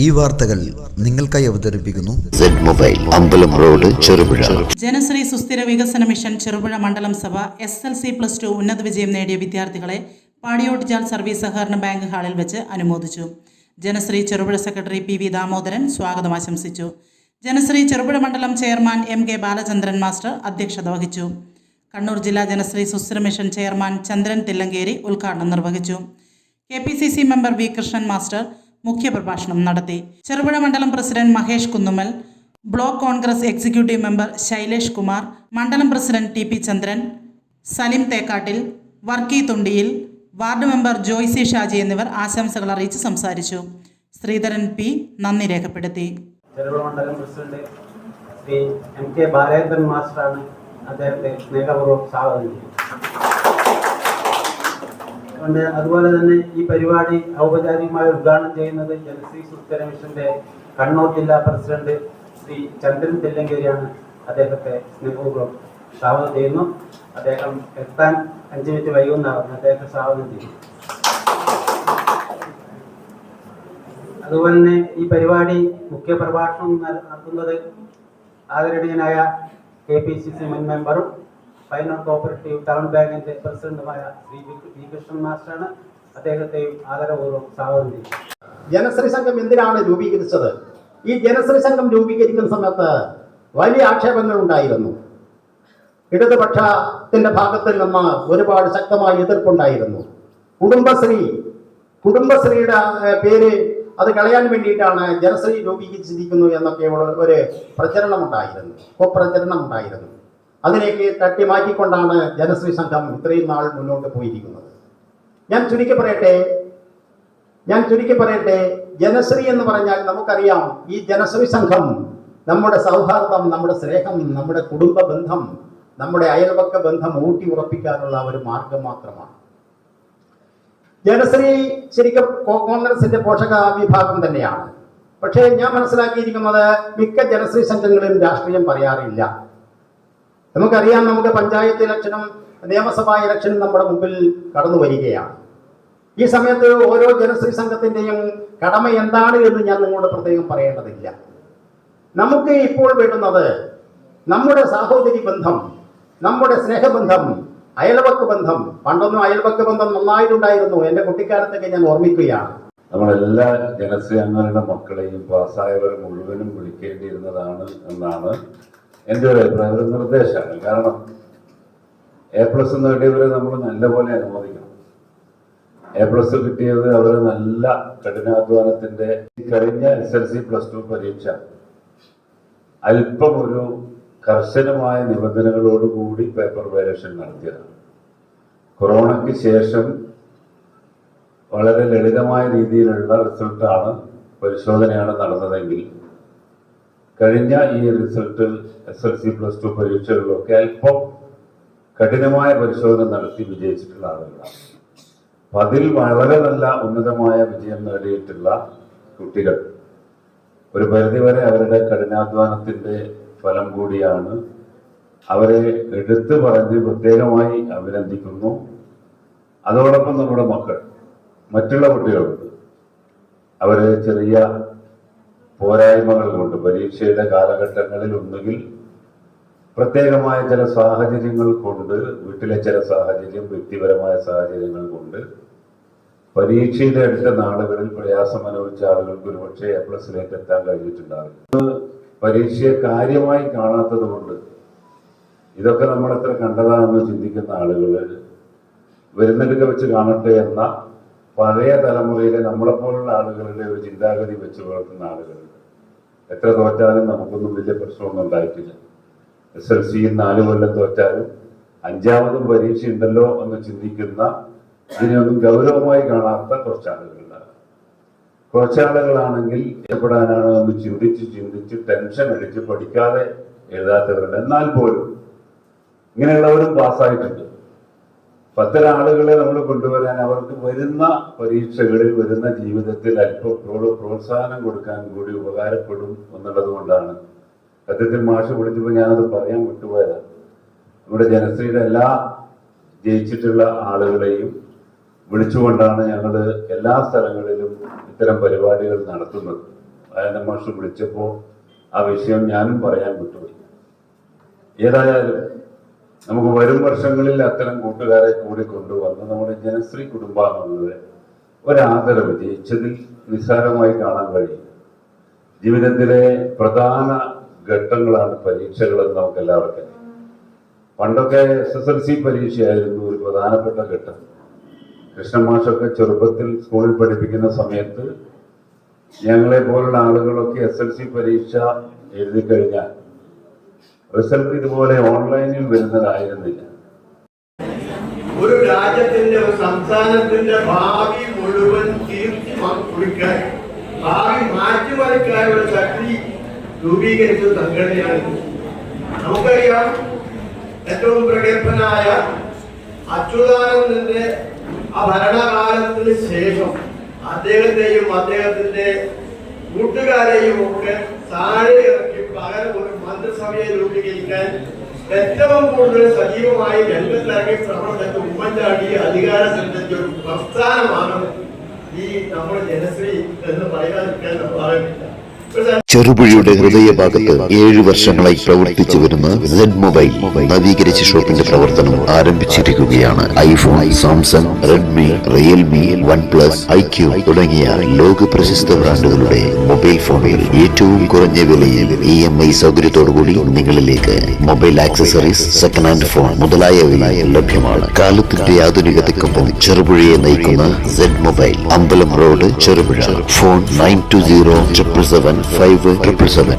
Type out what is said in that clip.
ഈ വാർത്തകൾ നിങ്ങൾക്കായി അവതരിപ്പിക്കുന്നു മൊബൈൽ അമ്പലം റോഡ് ചെറുപുഴ. ജനശ്രീ സുസ്ഥിര വികസന മിഷൻ ചെറുപുഴ മണ്ഡലം സഭ SLC+2 ഉന്നത വിജയം നേടിയ വിദ്യാർത്ഥികളെ പാടിയോട്ടുചാൽ സർവീസ് സഹകരണ ബാങ്ക് ഹാളിൽ വെച്ച് അനുമോദിച്ചു. ജനശ്രീ ചെറുപുഴ സെക്രട്ടറി PV ദാമോദരൻ സ്വാഗതം ആശംസിച്ചു. ജനശ്രീ ചെറുപുഴ മണ്ഡലം ചെയർമാൻ MK ബാലചന്ദ്രൻ മാസ്റ്റർ അധ്യക്ഷത വഹിച്ചു. കണ്ണൂർ ജില്ലാ ജനശ്രീ സുസ്ഥിര മിഷൻ ചെയർമാൻ ചന്ദ്രൻ തില്ലങ്കേരി ഉദ്ഘാടനം നിർവഹിച്ചു. KPCC member V Krishnan master മുഖ്യപ്രഭാഷണം നടത്തി. ചെറുപുഴ മണ്ഡലം president Mahesh Kunnummal, block Congress executive member Shailesh Kumar, മണ്ഡലം പ്രസിഡന്റ് TP ചന്ദ്രൻ, സലിം തേക്കാട്ടിൽ, വർക്കി തുണ്ടിയിൽ, വാർഡ് മെമ്പർ ജോയ്സി ഷാജി എന്നിവർ ആശംസകൾ അറിയിച്ച് സംസാരിച്ചു. ശ്രീധരൻ P നന്ദി രേഖപ്പെടുത്തി. ചെറുപുഴ മണ്ഡലം പ്രസിഡന്റ് ശ്രീ MK ബാലചന്ദ്രൻ മാസ്റ്ററാണ് അദ്ദേഹത്തെ സ്നേഹപൂർവ്വം സ്വാഗതം ചെയ്തു. അതുപോലെ തന്നെ ഈ പരിപാടി ഔപചാരികമായി ഉദ്ഘാടനം ചെയ്യുന്നത് ജനശ്രീ സുസ്ഥിര മിഷന്റെ കണ്ണൂർ ജില്ലാ പ്രസിഡന്റ് ശ്രീ ചന്ദ്രൻ തില്ലങ്കേരിയാണ്. അദ്ദേഹത്തെ സ്നേഹപൂർവ്വം സ്വാഗതം ചെയ്യുന്നു. അദ്ദേഹം എത്താൻ 5 മിനിറ്റ് വൈകുന്നതാണ്. അദ്ദേഹത്തെ സ്വാഗതം ചെയ്യുന്നു. അതുപോലെ തന്നെ ഈ പരിപാടി മുഖ്യ പ്രഭാഷണം നടത്തുന്നത് ആദരണീയനായ KPCC മുൻ മെമ്പറും ഫൈനൽ കോപ്പറേറ്റീവ് ടൗൺ ബാങ്കിന്റെ പ്രസിഡന്റുമായ ശ്രീ V കൃഷ്ണൻ മാസ്റ്ററാണ്. അദ്ദേഹത്തെയും ആദരപൂർവ്വം സ്വാഗതം ചെയ്തു. ജനശ്രീ സംഘം എന്തിനാണ് രൂപീകരിച്ചത്? ഈ ജനശ്രീ സംഘം രൂപീകരിക്കുന്ന സമയത്ത് വലിയ ആക്ഷേപങ്ങൾ ഉണ്ടായിരുന്നു. ഇടതുപക്ഷത്തിന്റെ ഭാഗത്തിൽ നിന്ന് ഒരുപാട് ശക്തമായ എതിർപ്പുണ്ടായിരുന്നു. കുടുംബശ്രീയുടെ പേര് അത് കളയാൻ വേണ്ടിയിട്ടാണ് ജനശ്രീ രൂപീകരിച്ചിരിക്കുന്നു എന്നൊക്കെ ഒരു പ്രചരണം ഉണ്ടായിരുന്നു. അതിലേക്ക് തട്ടി മാറ്റിക്കൊണ്ടാണ് ജനശ്രീ സംഘം ഇത്രയും നാൾ മുന്നോട്ട് പോയിരിക്കുന്നത്. ഞാൻ ചുരുക്കി പറയട്ടെ, ജനശ്രീ എന്ന് പറഞ്ഞാൽ നമുക്കറിയാം, ഈ ജനശ്രീ സംഘം നമ്മുടെ സൗഹാർദ്ദം, നമ്മുടെ സ്നേഹം, നമ്മുടെ കുടുംബ ബന്ധം, നമ്മുടെ അയൽപക്ക ബന്ധം ഊട്ടി ഉറപ്പിക്കാനുള്ള ഒരു മാർഗം മാത്രമാണ്. ജനശ്രീ ശരിക്കും കോൺഗ്രസിന്റെ പോഷക വിഭാഗം തന്നെയാണ്. പക്ഷേ ഞാൻ മനസ്സിലാക്കിയിരിക്കുന്നത് മിക്ക ജനശ്രീ സംഘങ്ങളിലും രാഷ്ട്രീയം പറയാറില്ല. നമുക്കറിയാം, നമുക്ക് പഞ്ചായത്ത് ഇലക്ഷനും നിയമസഭാ ഇലക്ഷനും നമ്മുടെ മുമ്പിൽ കടന്നു വരികയാണ്. ഈ സമയത്ത് ഓരോ ജനശ്രീ സംഘത്തിന്റെയും കടമ എന്താണ് എന്ന് ഞാൻ നിങ്ങളോട് പ്രത്യേകം പറയേണ്ടതില്ല. നമുക്ക് ഇപ്പോൾ വേണ്ടുന്നത് നമ്മുടെ സാഹോദര്യ ബന്ധം, നമ്മുടെ സ്നേഹബന്ധം, അയൽപക്ക ബന്ധം. പണ്ടൊന്നും അയൽപക്ക ബന്ധം നന്നായിട്ടുണ്ടായിരുന്നു. എൻ്റെ കുട്ടിക്കാലത്തൊക്കെ ഞാൻ ഓർമ്മിക്കുകയാണ്. നമ്മളെല്ലാ ജനശ്രീ അംഗങ്ങളുടെ മക്കളെയും പാസ്സായവർ മുഴുവനും വിളിക്കേണ്ടിയിരുന്നതാണ് എന്നാണ് എൻ്റെ ഒരു അഭിപ്രായം, ഒരു നിർദ്ദേശമാണ്. കാരണം A+ നേടിയവരെ നമ്മൾ നല്ലപോലെ അനുമോദിക്കണം. A+ കിട്ടിയത് അവർ നല്ല കഠിനാധ്വാനത്തിന്റെ കഴിഞ്ഞ SLC+2 പരീക്ഷ അല്പം ഒരു കർശനമായ നിബന്ധനകളോടുകൂടി പേപ്പർ വാല്യുവേഷൻ നടത്തിയതാണ്. കൊറോണയ്ക്ക് ശേഷം വളരെ ലളിതമായ രീതിയിലുള്ള റിസൾട്ടാണ്, പരിശോധനയാണ് നടന്നതെങ്കിൽ കഴിഞ്ഞ ഈ റിസൾട്ട് SLC+2 പരീക്ഷകളിലൊക്കെ അല്പം കഠിനമായ പരിശോധന നടത്തി വിജയിച്ചിട്ടുള്ള ആളുകളാണ്. അപ്പം അതിൽ വളരെ നല്ല ഉന്നതമായ വിജയം നേടിയിട്ടുള്ള കുട്ടികൾ ഒരു പരിധിവരെ അവരുടെ കഠിനാധ്വാനത്തിന്റെ ഫലം കൂടിയാണ്. അവരെ എടുത്തു പറഞ്ഞ് പ്രത്യേകമായി അഭിനന്ദിക്കുന്നു. അതോടൊപ്പം നമ്മുടെ മക്കൾ, മറ്റുള്ള കുട്ടികളുണ്ട്, അവര് ചെറിയ പോരായ്മകൾ കൊണ്ട് പരീക്ഷയുടെ കാലഘട്ടങ്ങളിൽ ഒന്നുകിൽ പ്രത്യേകമായ ചില സാഹചര്യങ്ങൾ കൊണ്ട്, വീട്ടിലെ ചില സാഹചര്യം, വ്യക്തിപരമായ സാഹചര്യങ്ങൾ കൊണ്ട് പരീക്ഷയുടെ അടുത്ത നാളുകളിൽ പ്രയാസം അനുഭവിച്ച ആളുകൾക്ക് ഒരുപക്ഷെ A+ലേക്ക് എത്താൻ കഴിഞ്ഞിട്ടുണ്ടാവില്ല. പരീക്ഷയെ കാര്യമായി കാണാത്തത് കൊണ്ട് ഇതൊക്കെ നമ്മൾ എത്ര കണ്ടതാണെന്ന് ചിന്തിക്കുന്ന ആളുകൾ വരുന്നിടക്ക് വെച്ച് കാണട്ടെ എന്ന പഴയ തലമുറയിലെ നമ്മളെപ്പോലുള്ള ആളുകളുടെ ഒരു ചിന്താഗതി വെച്ച് പുലർത്തുന്ന ആളുകളുണ്ട്. എത്ര തോറ്റാലും നമുക്കൊന്നും വലിയ പ്രശ്നമൊന്നും ഉണ്ടായിട്ടില്ല. SLC 4 കൊല്ലം തോറ്റാലും 5ാമതും പരീക്ഷ ഉണ്ടല്ലോ എന്ന് ചിന്തിക്കുന്ന, ഇതിനൊന്നും ഗൗരവമായി കാണാത്ത കുറച്ചാളുകളാണെങ്കിൽ എപ്പെടാനാണ് എന്ന് ചിന്തിച്ച് ടെൻഷൻ അടിച്ച് പഠിക്കാതെ എഴുതാത്തവരുണ്ട്. എന്നാൽ പോലും ഇങ്ങനെയുള്ളവരും പാസ്സായിട്ടുണ്ട്. 10 ആളുകളെ നമ്മൾ കൊണ്ടുവരാൻ അവർക്ക് വരുന്ന പരീക്ഷകളിൽ, വരുന്ന ജീവിതത്തിൽ അല്പം പ്രോത്സാഹനം കൊടുക്കാൻ കൂടി ഉപകാരപ്പെടും എന്നുള്ളത് കൊണ്ടാണ്. സത്യത്തിൽ മാഷ് വിളിച്ചപ്പോൾ ഞാനത് പറയാൻ വിട്ടുപോയതാണ്. നമ്മുടെ ജനശ്രീയുടെ എല്ലാ ജയിച്ചിട്ടുള്ള ആളുകളെയും വിളിച്ചുകൊണ്ടാണ് ഞങ്ങൾ എല്ലാ സ്ഥലങ്ങളിലും ഇത്തരം പരിപാടികൾ നടത്തുന്നത്. അയന മാഷ് വിളിച്ചപ്പോൾ ആ വിഷയം ഞാനും പറയാൻ വിട്ടുപോയി. ഏതായാലും നമുക്ക് വരും വർഷങ്ങളിൽ അത്തരം കൂട്ടുകാരെ കൂടി കൊണ്ടുവന്ന് നമ്മുടെ ജനശ്രീ കുടുംബാംഗങ്ങളുടെ ഒരാദരവ് ജയിച്ചതിൽ നിസ്സാരമായി കാണാൻ കഴിയും. ജീവിതത്തിലെ പ്രധാന ഘട്ടങ്ങളാണ് പരീക്ഷകളെന്ന് നമുക്ക് എല്ലാവർക്കും. പണ്ടൊക്കെ SSLC പരീക്ഷയായിരുന്നു ഒരു പ്രധാനപ്പെട്ട ഘട്ടം. കൃഷ്ണമാഷൊക്കെ ചെറുപ്പത്തിൽ സ്കൂളിൽ പഠിപ്പിക്കുന്ന സമയത്ത് ഞങ്ങളെ പോലുള്ള ആളുകളൊക്കെ SSLC പരീക്ഷ എഴുതി കഴിഞ്ഞാൽ റിസൾട്ട് ഇതുപോലെ ഓൺലൈനിൽ വരുന്നതായിരുന്നില്ല. ഒരു രാജ്യത്തിന്റെ ഒരു സംസ്ഥാനത്തിന്റെ ഭാവി മുഴുവൻ കീർത്തി കുറിക്കാൻ, ഭാവി മാറ്റിമറിക്കാനുള്ള ശക്തി രൂപീകരിച്ച സംഘടനയാണ്. നമുക്കറിയാം, ഏറ്റവും പ്രഗത്ഭനായ അച്യുതാനന്ദന്റെ ആ ഭരണകാലത്തിന് ശേഷം അദ്ദേഹത്തെയും അദ്ദേഹത്തിന്റെ കൂട്ടുകാരെയും ഒക്കെ താഴെ ഇറക്കി പകരം ഒരു മന്ത്രിസഭയെ രൂപീകരിക്കാൻ ഏറ്റവും കൂടുതൽ സജീവമായി രംഗത്തിറങ്ങി പ്രവർത്തനം ഉമ്മൻചാണ്ടി അധികാരത്തിന്റെ ഒരു പ്രസ്ഥാനമാണ് ഈ നമ്മുടെ ജനശ്രീ എന്ന് പറയാതിരിക്കാൻ പറയാനില്ല. ചെറുപുഴയുടെ ഹൃദയഭാഗത്ത് 7 വർഷങ്ങളായി പ്രവർത്തിച്ചു വരുന്ന സെഡ് മൊബൈൽ നവീകരിച്ച ഷോപ്പിന്റെ പ്രവർത്തനം ആരംഭിച്ചിരിക്കുകയാണ്. IPhone, Samsung, Redmi, Realme, OnePlus, IQ തുടങ്ങിയ ലോക പ്രശസ്ത ബ്രാൻഡുകളുടെ മൊബൈൽ ഫോണുകൾ ഏറ്റവും കുറഞ്ഞ വിലയിൽ EMI സൗകര്യത്തോടുകൂടി നിങ്ങളിലേക്ക്. Mobile accessories, second hand phone മുതലായവ ലഭ്യമാണ്. കാലത്തിന്റെ ആധുനികതയ്ക്കൊപ്പം ചെറുപുഴയെ നയിക്കുന്ന സെഡ് മൊബൈൽ, അമ്പലം റോഡ്, ചെറുപുഴ. ഫോൺ 9207775577.